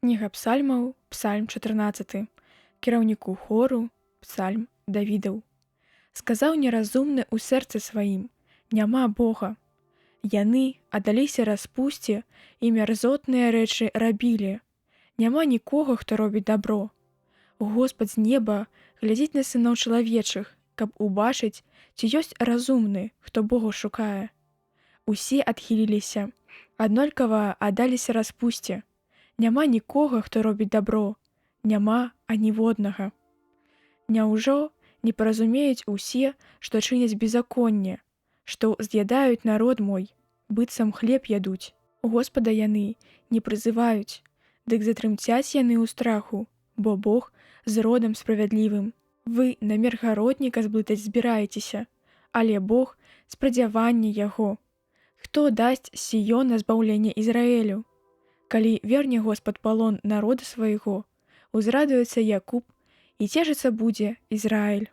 Кніга псальмаў, псальм 14, кіраўніку хору, псальм Давідаў. Сказаў неразумны ў сэрцы сваім: няма Бога. Яны аддаліся распусце і мярзотныя рэчы рабілі. Няма нікога, хто робіць дабро. Господ з неба глядзіць на сыноў чалавечых, каб убачыць, ці ёсць разумны, хто Бога шукае. Усе адхіліліся, аднолькава аддаліся распусце. Няма нікога, хто робіць дабро, няма аніводнага. Няўжо не паразумеюць усе, што чыняць беззаконне, што з'ядаюць народ мой, быццам хлеб ядуць. Господа яны не прызываюць, дык затрымцяць яны ў страху, бо Бог з родам справядлівым. Вы на мергародніка зблытаць збіраецеся, але Бог спрадзяванне яго. Хто дасць з Сіёна збаўленне Ізраэлю? Калі верне Господ палон народа свайго, узрадуецца Якуб, і цешыцца будзе Ізраіль.